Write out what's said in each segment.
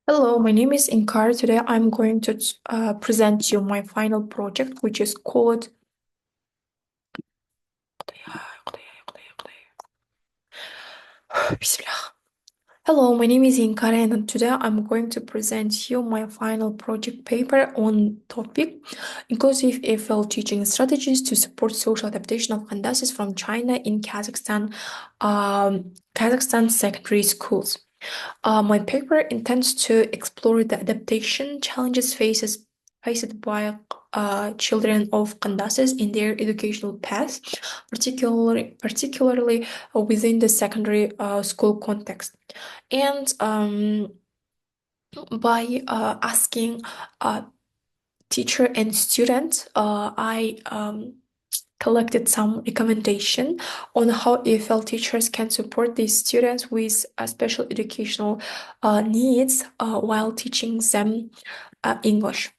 Hello, my name is Inkar. Today I'm going to present you my final project, which is called Bismillah. Hello, my name is Inkar, and today I'm going to present you my final project paper on topic inclusive EFL teaching strategies to support social adaptation of Khandasis from China in Kazakhstan secondary schools. My paper intends to explore the adaptation challenges faced by children of Kandasis in their educational path, particularly within the secondary school context, and by asking teacher and student, I collected some recommendation on how EFL teachers can support these students with special educational needs while teaching them English.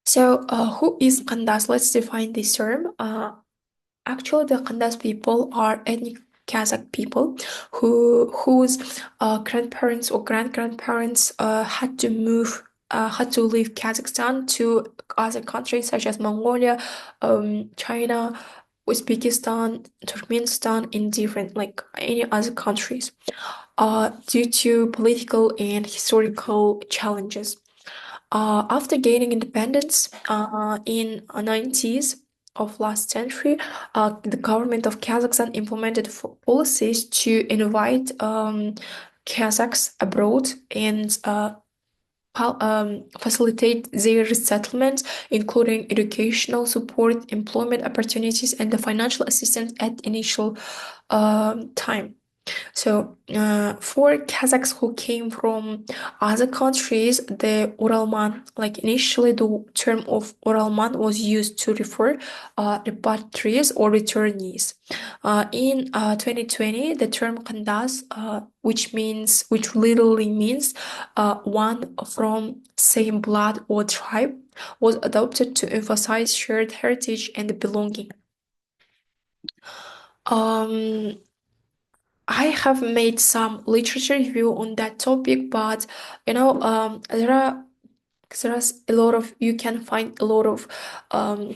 So, who is Kandas? Let's define this term. Actually, the Kandas people are ethnic Kazakh people whose grandparents or grandparents had to leave Kazakhstan to other countries such as Mongolia, China, Uzbekistan, Turkmenistan, in different like any other countries, due to political and historical challenges. After gaining independence in 90s of last century, the government of Kazakhstan implemented policies to invite Kazakhs abroad and facilitate their resettlement, including educational support, employment opportunities, and the financial assistance at initial time. So, for Kazakhs who came from other countries, the Uralman, like initially the term of Uralman was used to refer repatriates or returnees. In 2020, the term Kandas, which literally means one from same blood or tribe, was adopted to emphasize shared heritage and belonging. Um, I have made some literature review on that topic, but there's a lot of you can find a lot of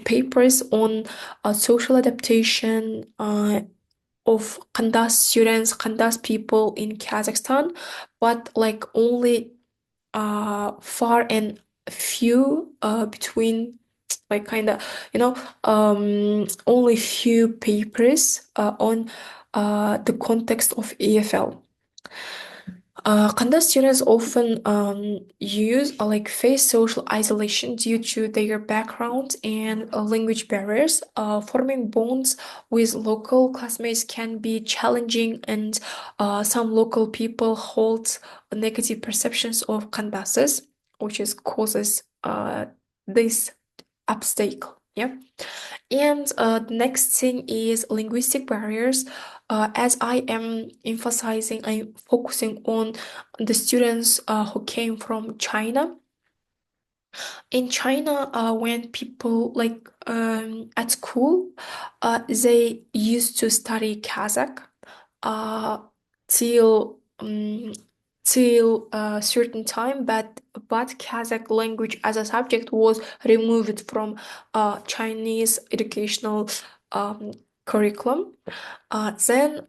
papers on social adaptation of Kandas students, Kandas people in Kazakhstan, but like only far and few between like kind of only few papers on the context of EFL. Kanda students often use like face social isolation due to their background and language barriers. Forming bonds with local classmates can be challenging, and some local people hold negative perceptions of Kandases, which is causes this obstacle. Yeah. And the next thing is linguistic barriers. As I am emphasizing, I'm focusing on the students who came from China. In China, when people like at school, they used to study Kazakh uh, till till a certain time, but Kazakh language as a subject was removed from Chinese educational um, curriculum. Then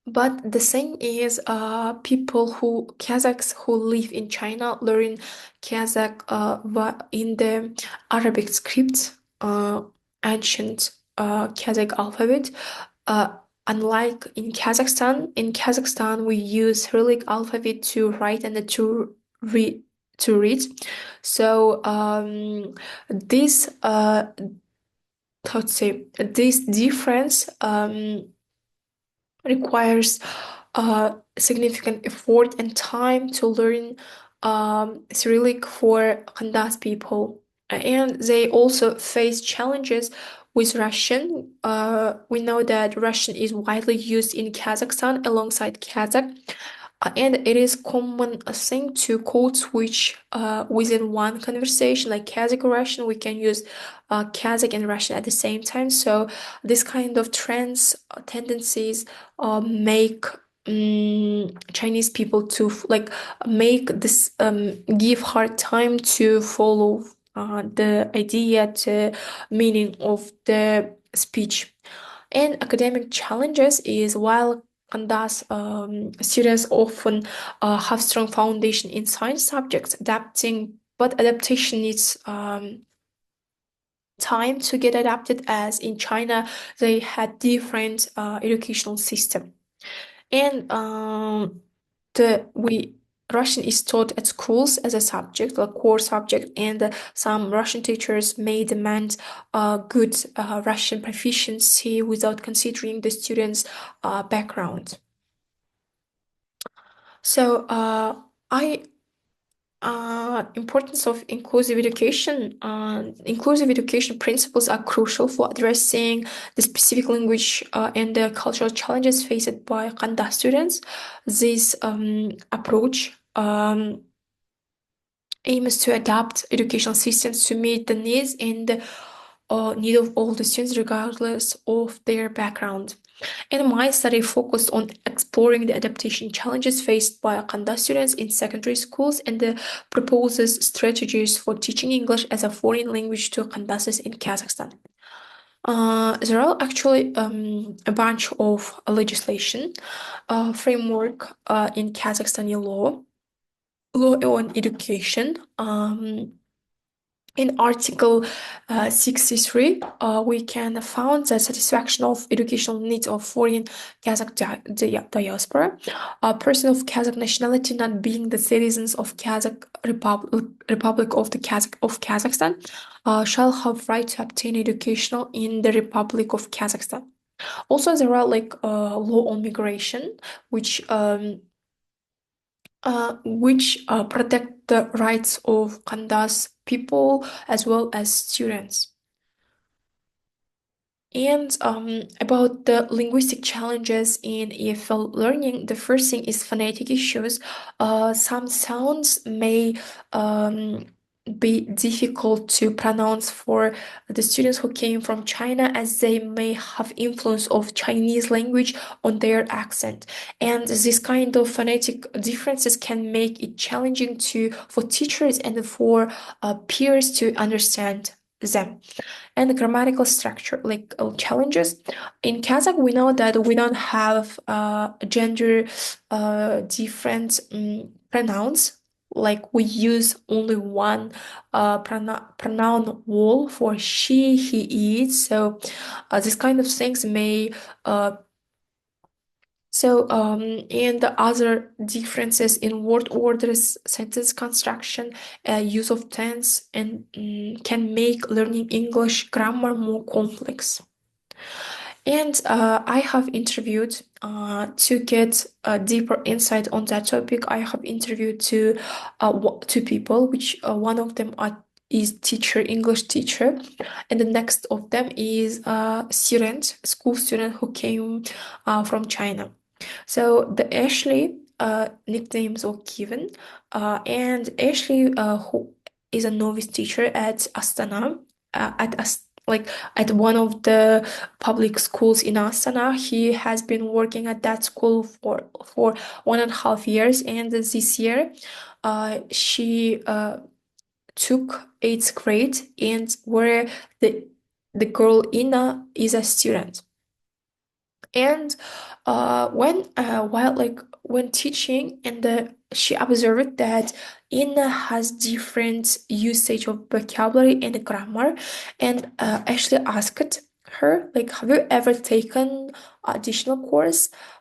but the thing is, Kazakhs who live in China learn Kazakh in the Arabic script, ancient Kazakh alphabet. Uh, Unlike in Kazakhstan we use Cyrillic alphabet to write and read. To read, so this how to say this difference requires significant effort and time to learn Cyrillic for Khandas people. And they also face challenges with Russian. We know that Russian is widely used in Kazakhstan alongside Kazakh. And it is common thing to code switch within one conversation, like Kazakh or Russian. We can use Kazakh and Russian at the same time. So this kind of trends, tendencies make Chinese people to like make this give hard time to follow the idea, the meaning of the speech. And academic challenges is while Kandas students often have strong foundation in science subjects, but adaptation needs time to get adapted as in China they had different educational system. And the we Russian is taught at schools as a subject, a core subject, and some Russian teachers may demand good Russian proficiency without considering the students' background. So I importance of inclusive education. Inclusive education principles are crucial for addressing the specific language and the cultural challenges faced by Kanda students. This approach aims to adapt educational systems to meet the needs and need of all the students regardless of their background. And my study focused on exploring the adaptation challenges faced by Akanda students in secondary schools and proposes strategies for teaching English as a foreign language to Akandases in Kazakhstan. There are actually a bunch of legislation framework in Kazakhstani law on education. In Article 63, we can found the satisfaction of educational needs of foreign Kazakh diaspora. A person of Kazakh nationality not being the citizens of Kazakh Republic of Kazakhstan shall have right to obtain educational in the Republic of Kazakhstan. Also, there are like law on migration, which protect the rights of Kandas people as well as students. And about the linguistic challenges in EFL learning, the first thing is phonetic issues. Some sounds may um, be difficult to pronounce for the students who came from China, as they may have influence of Chinese language on their accent. And this kind of phonetic differences can make it challenging for teachers and for peers to understand them. And the grammatical structure, like challenges. In Kazakh, we know that we don't have gender different pronouns. Like we use only one pronoun wall for she, he, it. So these kind of things may and the other differences in word orders, sentence construction, use of tense, and can make learning English grammar more complex. And I have interviewed to get a deeper insight on that topic. I have interviewed two people, which one of them is teacher, English teacher, and the next of them is a student, school student who came from China. So the Ashley nicknames were given, and Ashley, who is a novice teacher at Astana, like at one of the public schools in Astana. He has been working at that school for 1.5 years, and this year, she took eighth grade, and where the girl Ina is a student. And when teaching, and she observed that Inna has different usage of vocabulary and grammar, and actually asked her, like, have you ever taken additional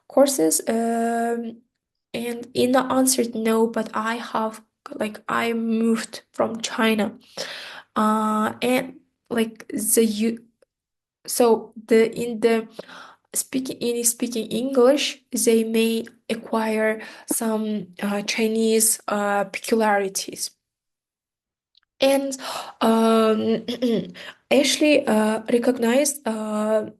courses? And Inna answered no, but I have, like, I moved from China, and like the you so the in the speaking English, they may acquire some Chinese peculiarities. And Ashley recognized the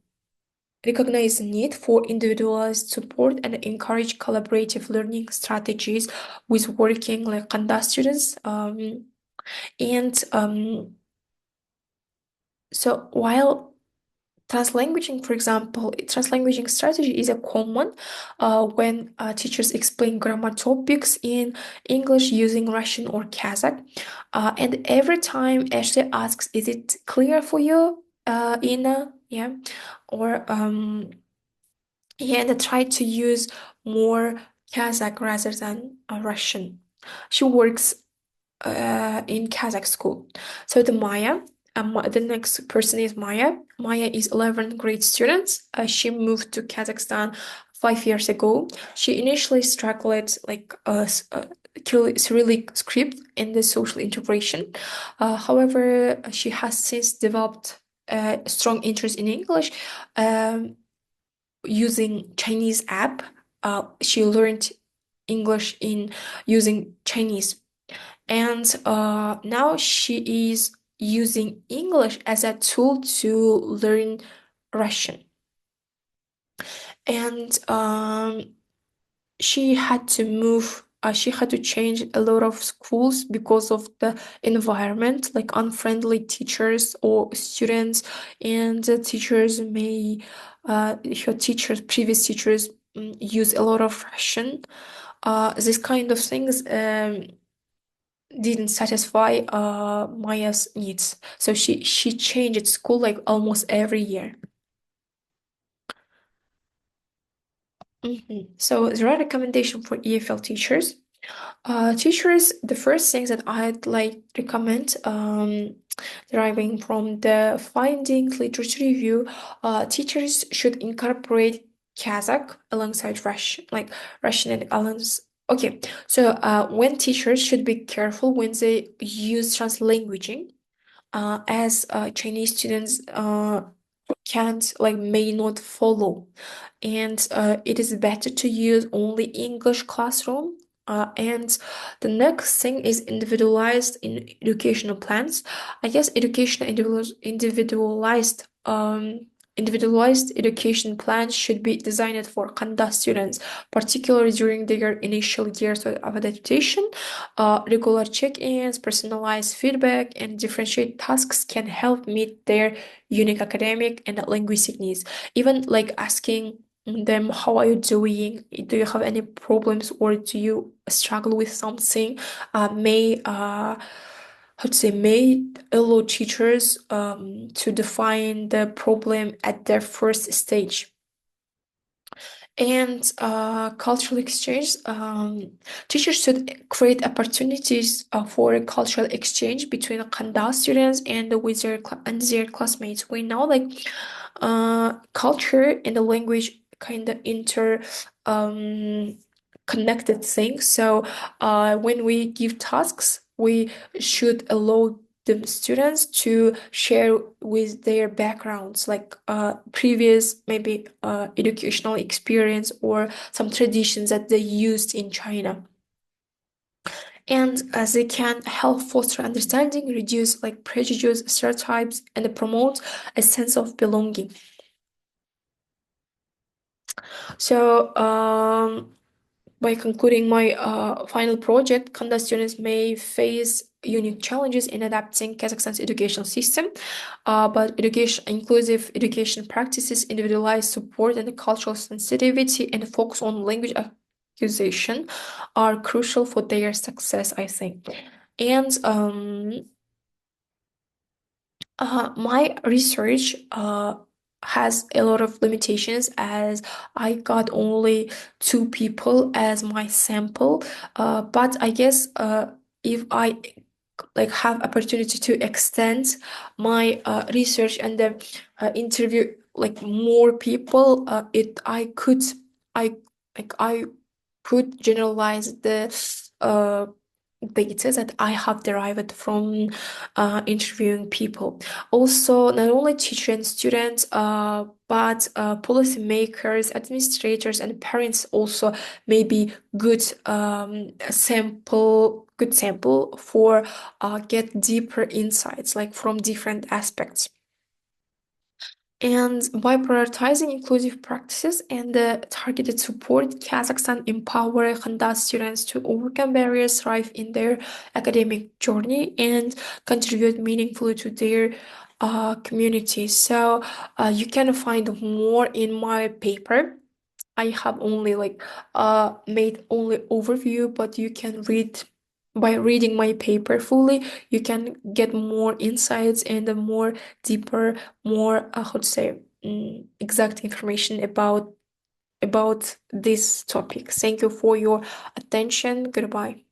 need for individualized support and encourage collaborative learning strategies with working like Kanda students. And so while translanguaging, for example, translanguaging strategy is a common when teachers explain grammar topics in English using Russian or Kazakh. And every time Ashley asks, "Is it clear for you, Ina?" Yeah, or yeah, and I try to use more Kazakh rather than Russian. She works in Kazakh school. So the next person is Maya. Maya is 11th grade student. She moved to Kazakhstan 5 years ago. She initially struggled like Cyrillic script and the social integration. However, she has since developed a strong interest in English. Using Chinese app, she learned English in using Chinese, and now she is using English as a tool to learn Russian. And she had to move. She had to change a lot of schools because of the environment, like unfriendly teachers or students, and the teachers may, her teachers, previous teachers, use a lot of Russian. This kind of things didn't satisfy Maya's needs. So she changed school like almost every year. So there are recommendations for EFL teachers. Teachers, the first things that I'd like recommend, deriving from the findings literature review, teachers should incorporate Kazakh alongside Russian, like Russian and alliance. Okay, so when teachers should be careful when they use translanguaging, as Chinese students can't like may not follow, and it is better to use only English classroom. And the next thing is individualized in educational plans. I guess individualized education plans should be designed for Kanda students, particularly during their initial years of adaptation. Regular check-ins, personalized feedback, and differentiate tasks can help meet their unique academic and linguistic needs. Even like asking them, how are you doing? Do you have any problems or do you struggle with something? May how to say may allow teachers to define the problem at their first stage. And cultural exchange. Teachers should create opportunities for a cultural exchange between Kanda students and with their classmates. We know like culture and the language kind of um, connected things. So when we give tasks, we should allow the students to share with their backgrounds, like previous maybe educational experience or some traditions that they used in China. And they can help foster understanding, reduce like prejudice, stereotypes, and promote a sense of belonging. So by concluding my final project, Kanda students may face unique challenges in adapting Kazakhstan's education system, but inclusive education practices, individualized support, and cultural sensitivity and focus on language acquisition are crucial for their success, I think. And my research has a lot of limitations as I got only two people as my sample. But I guess if I like have opportunity to extend my research and interview like more people, it I I could generalize the uh, data that I have derived from interviewing people. Also, not only teachers and students, but policymakers, administrators, and parents also may be good sample for get deeper insights like from different aspects. And by prioritizing inclusive practices and targeted support, Kazakhstan empower Khandaq students to overcome barriers, thrive in their academic journey, and contribute meaningfully to their community. So you can find more in my paper. I have only like made only overview, but you can read by reading my paper fully, you can get more insights and a more deeper, more how to say exact information about this topic. Thank you for your attention. Goodbye.